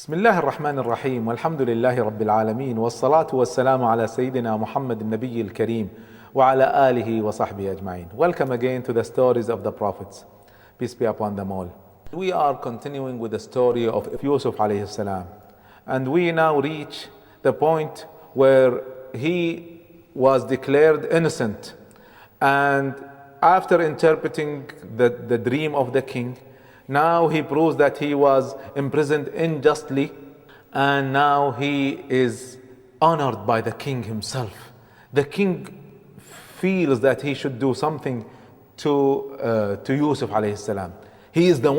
بسم الله الرحمن الرحيم والحمد لله رب العالمين والصلاة والسلام على سيدنا محمد النبي الكريم وعلى آله وصحبه أجمعين. Welcome again to the stories of the prophets. Peace be upon them all. We are continuing with the story of Yusuf alayhi salam, and we now reach the point where he was declared innocent, and after interpreting the dream of the king, now he proves that he was imprisoned unjustly, and now he is honored by the king himself. The king feels that he should do something to Yusuf alayhi salam. He is the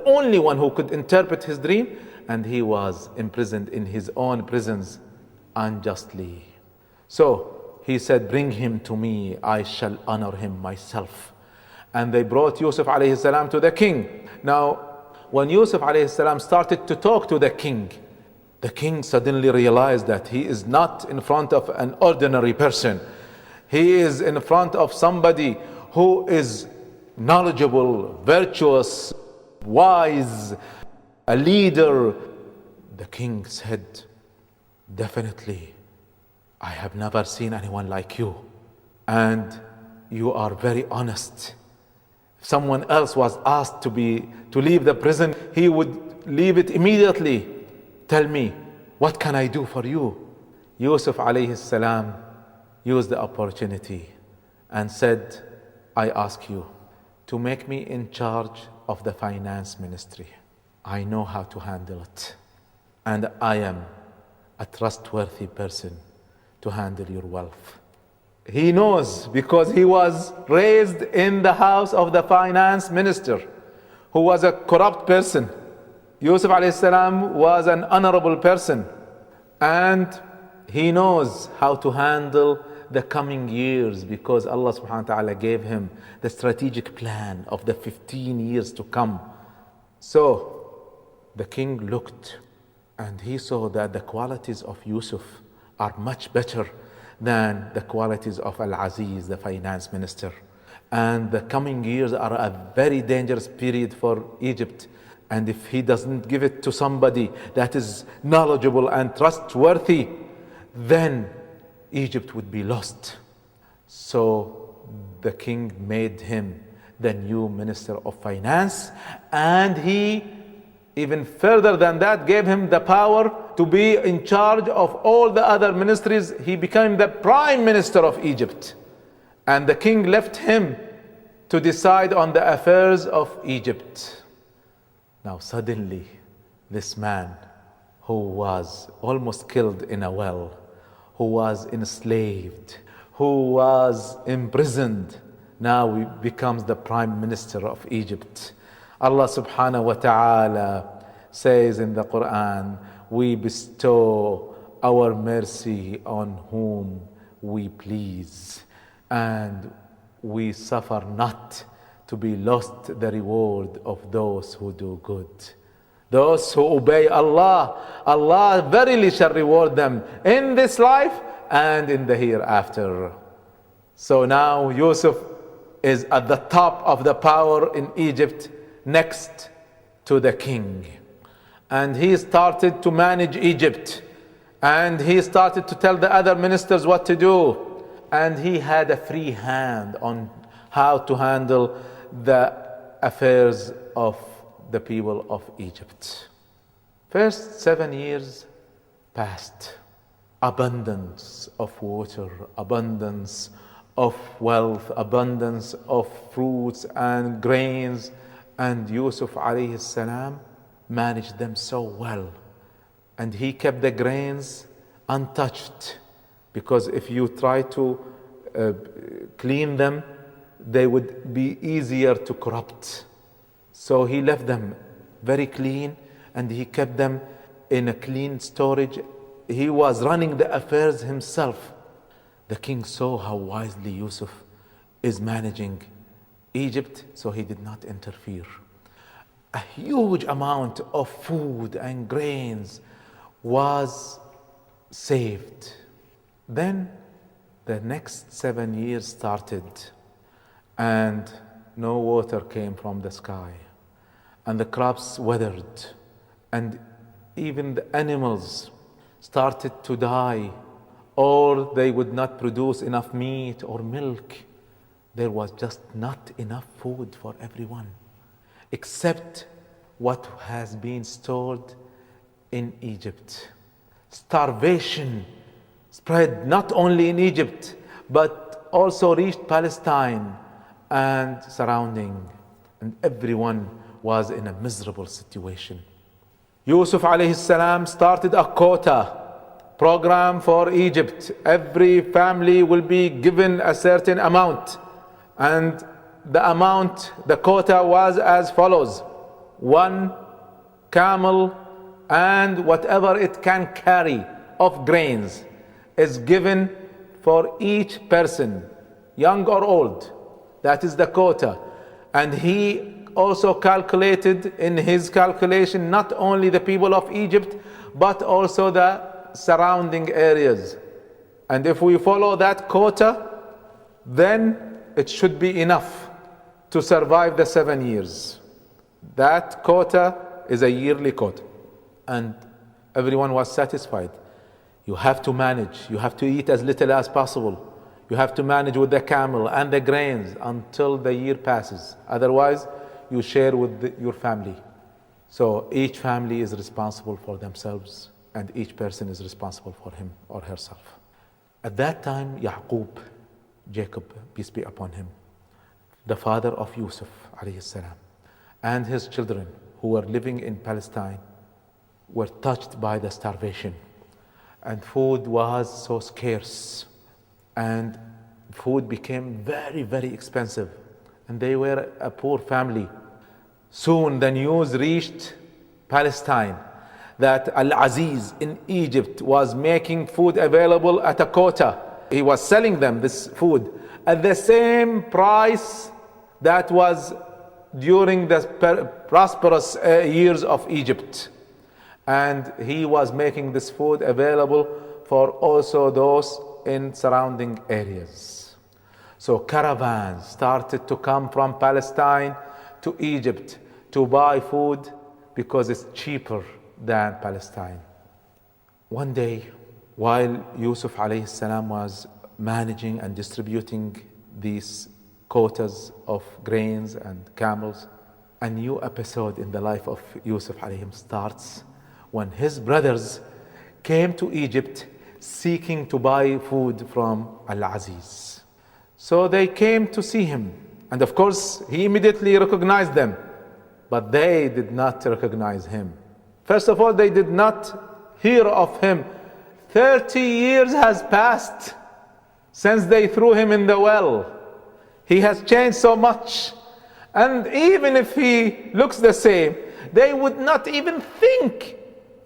only one who could interpret his dream, and he was imprisoned in his own prisons unjustly. So he said, "Bring him to me, I shall honor him myself." And they brought Yusuf alayhi salam to the king. Now, when Yusuf alayhi salam started to talk to the king suddenly realized that he is not in front of an ordinary person. He is in front of somebody who is knowledgeable, virtuous, wise, a leader. The king said, "Definitely, I have never seen anyone like you, and you are very honest. If someone else was asked to leave the prison, he would leave it immediately. Tell me, what can I do for you?" Yusuf alayhi salam used the opportunity and said, "I ask you to make me in charge of the finance ministry. I know how to handle it, and I am a trustworthy person to handle your wealth." He knows because he was raised in the house of the finance minister, who was a corrupt person. Yusuf alayhi salam was an honorable person, and he knows how to handle the coming years because Allah subhanahu wa ta'ala gave him the strategic plan of the 15 years to come. So the king looked and he saw that the qualities of Yusuf are much better than the qualities of Al-Aziz, the finance minister. And the coming years are a very dangerous period for Egypt. And if he doesn't give it to somebody that is knowledgeable and trustworthy, then Egypt would be lost. So the king made him the new minister of finance, and he, even further than that, gave him the power to be in charge of all the other ministries. He became the prime minister of Egypt, and the king left him to decide on the affairs of Egypt. Now suddenly this man who was almost killed in a well, who was enslaved, who was imprisoned, now he becomes the prime minister of Egypt. Allah subhanahu wa ta'ala says in the Quran, "We bestow our mercy on whom we please, and we suffer not to be lost the reward of those who do good." Those who obey Allah, Allah verily shall reward them in this life and in the hereafter. So now Yusuf is at the top of the power in Egypt, next to the king. And he started to manage Egypt, and he started to tell the other ministers what to do, and he had a free hand on how to handle the affairs of the people of Egypt. First 7 years passed. Abundance of water, abundance of wealth, abundance of fruits and grains, and Yusuf alayhi salam managed them so well. And he kept the grains untouched, because if you try to clean them, they would be easier to corrupt. So he left them very clean, and he kept them in a clean storage. He was running the affairs himself. The king saw how wisely Yusuf is managing Egypt, so he did not interfere. A huge amount of food and grains was saved. Then the next 7 years started, and no water came from the sky, and the crops withered, and even the animals started to die, or they would not produce enough meat or milk. There was just not enough food for everyone, except what has been stored in Egypt. Starvation spread not only in Egypt, but also reached Palestine and surrounding, and everyone was in a miserable situation. Yusuf alayhi salam started a quota program for Egypt. Every family will be given a certain amount, and the quota was as follows: 1 camel and whatever it can carry of grains is given for each person, young or old. That is the quota. And he also calculated in his calculation not only the people of Egypt, but also the surrounding areas. And if we follow that quota, then it should be enough to survive the 7 years. That quota is a yearly quota. And everyone was satisfied. You have to manage. You have to eat as little as possible. You have to manage with the camel and the grains until the year passes. Otherwise, you share with your family. So each family is responsible for themselves, and each person is responsible for him or herself. At that time, Yaqub, Jacob, peace be upon him, the father of Yusuf alayhi salam, and his children who were living in Palestine were touched by the starvation. And food was so scarce, and food became very, very expensive. And they were a poor family. Soon the news reached Palestine that Al-Aziz in Egypt was making food available at a quota. He was selling them this food at the same price that was during the prosperous years of Egypt. And he was making this food available for also those in surrounding areas. So caravans started to come from Palestine to Egypt to buy food because it's cheaper than Palestine. One day, while Yusuf alayhi salam was managing and distributing these quotas of grains and camels, a new episode in the life of Yusuf alayhi starts when his brothers came to Egypt seeking to buy food from Al-Aziz. So they came to see him, and of course he immediately recognized them, but they did not recognize him. First of all, they did not hear of him. 30 years has passed since they threw him in the well. He has changed so much, and even if he looks the same, they would not even think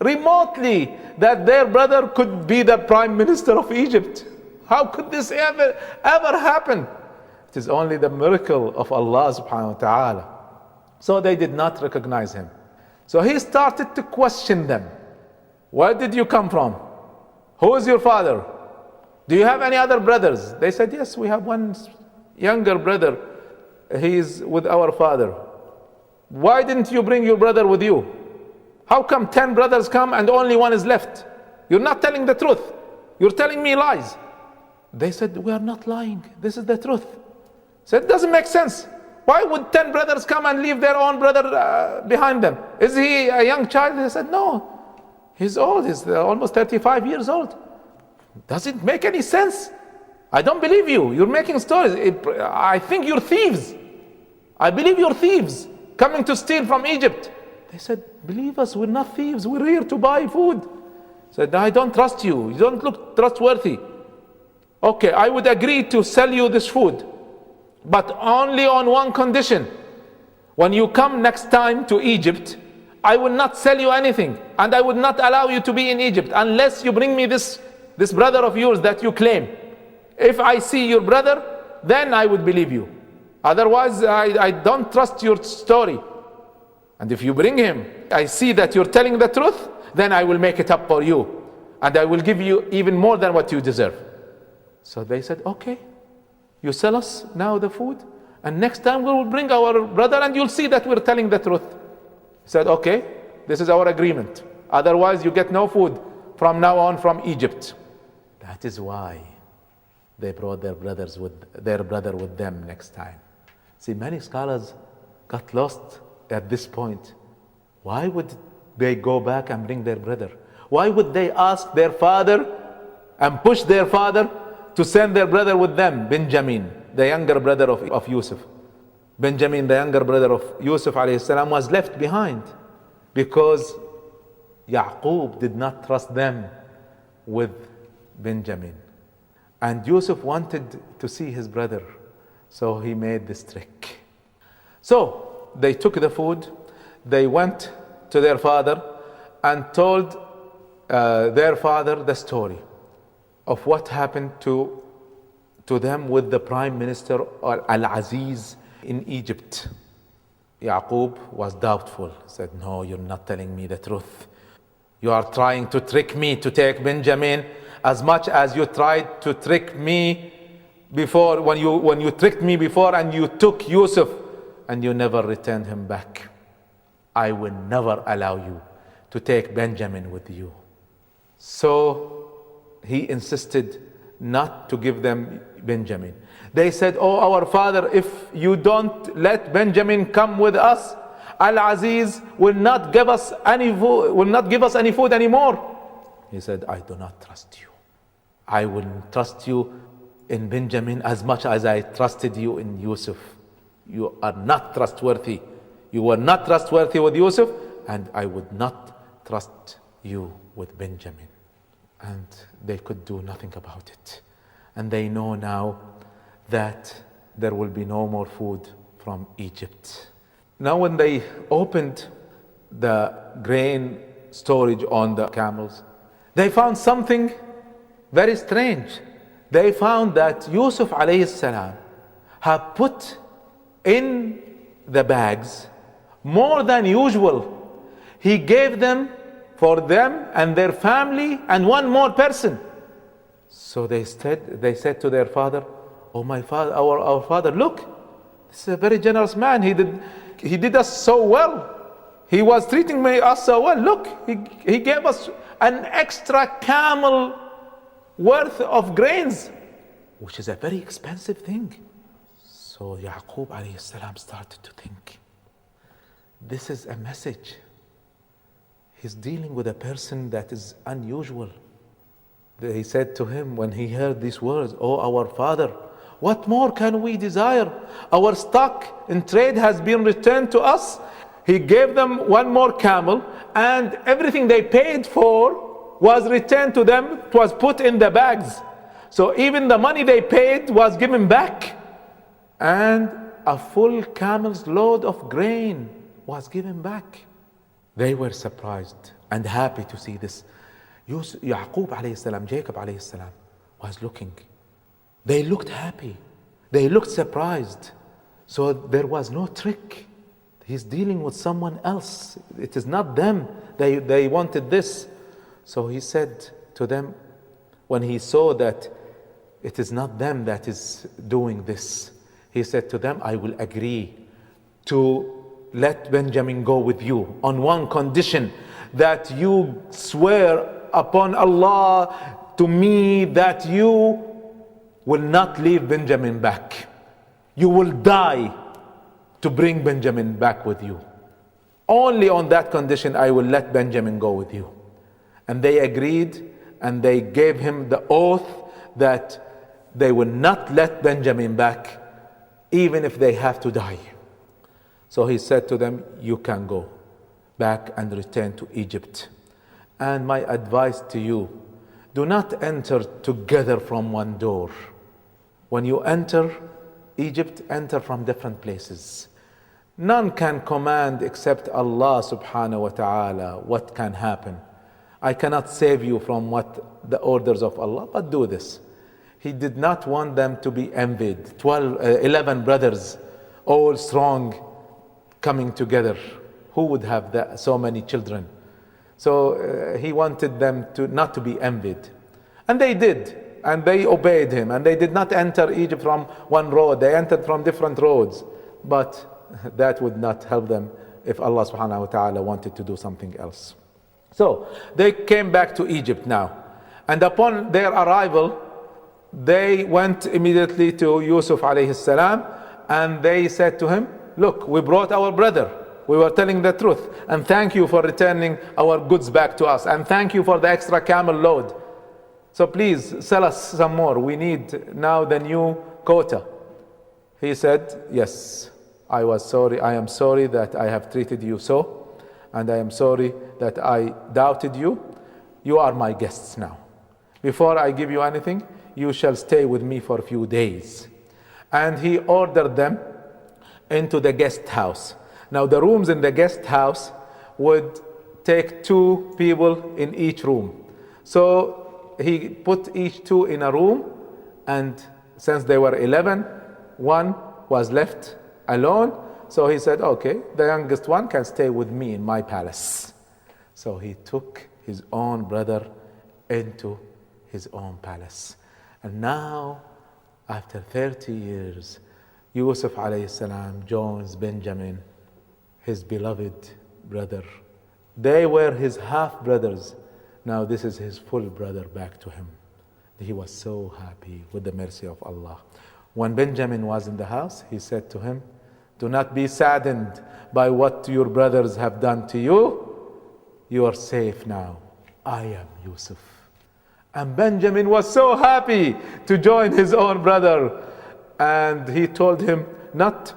remotely that their brother could be the prime minister of Egypt. How could this ever happen? It is only the miracle of Allah subhanahu wa ta'ala. So they did not recognize him. So he started to question them. Where did you come from? Who is your father? Do you have any other brothers? They said, yes, we have one younger brother. He is with our father. Why didn't you bring your brother with you? How come 10 brothers come and only one is left? You're not telling the truth. You're telling me lies. They said, we are not lying. This is the truth. So it doesn't make sense. Why would 10 brothers come and leave their own brother behind them? Is he a young child? They said, no. He's old. He's almost 35 years old. Does it make any sense? I don't believe you. You're making stories. I think you're thieves. I believe you're thieves coming to steal from Egypt. They said, believe us, we're not thieves. We're here to buy food. Said, I don't trust you. You don't look trustworthy. Okay, I would agree to sell you this food, but only on one condition. When you come next time to Egypt, I will not sell you anything, and I would not allow you to be in Egypt unless you bring me this brother of yours that you claim. If I see your brother, then I would believe you. Otherwise, I don't trust your story. And if you bring him, I see that you're telling the truth, then I will make it up for you. And I will give you even more than what you deserve. So they said, okay, you sell us now the food, and next time we will bring our brother and you'll see that we're telling the truth. He said, okay, this is our agreement. Otherwise, you get no food from now on from Egypt. That is why they brought their brother with them next time. See, many scholars got lost at this point. Why would they go back and bring their brother? Why would they ask their father and push their father to send their brother with them, Benjamin, the younger brother of Yusuf? Benjamin, the younger brother of Yusuf alayhi salam, was left behind because Yaqub did not trust them with Benjamin. And Yusuf wanted to see his brother, so he made this trick. So they took the food, they went to their father and told their father the story of what happened to them with the Prime Minister Al-Aziz in Egypt. Yaqub was doubtful, said, no, you're not telling me the truth. You are trying to trick me to take Benjamin as much as you tried to trick me before, when you tricked me before and you took Yusuf and you never returned him back. I will never allow you to take Benjamin with you. So he insisted not to give them Benjamin. They said, oh, our father, if you don't let Benjamin come with us, Al-Aziz will not give us any food anymore. He said, I do not trust you. I will trust you in Benjamin as much as I trusted you in Yusuf. You are not trustworthy. You were not trustworthy with Yusuf, and I would not trust you with Benjamin. And they could do nothing about it. And they know now that there will be no more food from Egypt. Now when they opened the grain storage on the camels, they found something very strange. They found that Yusuf alayhi salam had put in the bags more than usual. He gave them for them and their family and one more person. So they said to their father, oh my father, our father, look, this is a very generous man. He did us so well. He was treating us so well. Look, he gave us an extra camel worth of grains, which is a very expensive thing. So Yaqub alayhi salam started to think, this is a message. He's dealing with a person that is unusual. He said to him when he heard these words, oh our father, what more can we desire? Our stock in trade has been returned to us. He gave them one more camel, and everything they paid for was returned to them. It was put in the bags. So even the money they paid was given back. And a full camel's load of grain was given back. They were surprised and happy to see this. Yaqub alayhi salam, Jacob alayhi salam was looking. They looked happy. They looked surprised. So there was no trick. He's dealing with someone else. It is not them. They wanted this. So he said to them, when he saw that it is not them that is doing this, he said to them, I will agree to let Benjamin go with you on one condition, that you swear upon Allah to me that you will not leave Benjamin back. You will die to bring Benjamin back with you. Only on that condition I will let Benjamin go with you. And they agreed, and they gave him the oath that they will not let Benjamin back, even if they have to die. So he said to them, you can go back and return to Egypt. And my advice to you, do not enter together from one door. When you enter Egypt, enter from different places. None can command except Allah subhanahu wa ta'ala what can happen. I cannot save you from what the orders of Allah, but do this. He did not want them to be envied. 11 brothers, all strong, coming together. Who would have so many children? So he wanted them not to be envied. And they did. And they obeyed him. And they did not enter Egypt from one road. They entered from different roads. But that would not help them if Allah subhanahu wa ta'ala wanted to do something else. So they came back to Egypt now. And upon their arrival, they went immediately to Yusuf alayhi salam, and they said to him, look, we brought our brother. We were telling the truth. And thank you for returning our goods back to us. And thank you for the extra camel load. So please sell us some more. We need now the new quota. He said, yes, I am sorry that I have treated you so. And I am sorry that I doubted you. You are my guests now. Before I give you anything, you shall stay with me for a few days. And he ordered them into the guest house. Now the rooms in the guest house would take 2 people in each room. So he put each 2 in a room, and since they were 11, one was left alone. So he said, okay, the youngest one can stay with me in my palace. So he took his own brother into his own palace. And now, after 30 years, Yusuf alayhi salam joins Benjamin, his beloved brother. They were his half brothers. Now this is his full brother back to him. He was so happy with the mercy of Allah. When Benjamin was in the house, he said to him, do not be saddened by what your brothers have done to you. You are safe now. I am Yusuf. And Benjamin was so happy to join his own brother. And he told him not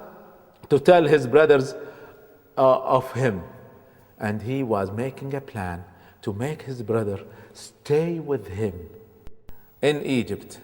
to tell his brothers of him. And he was making a plan to make his brother stay with him in Egypt.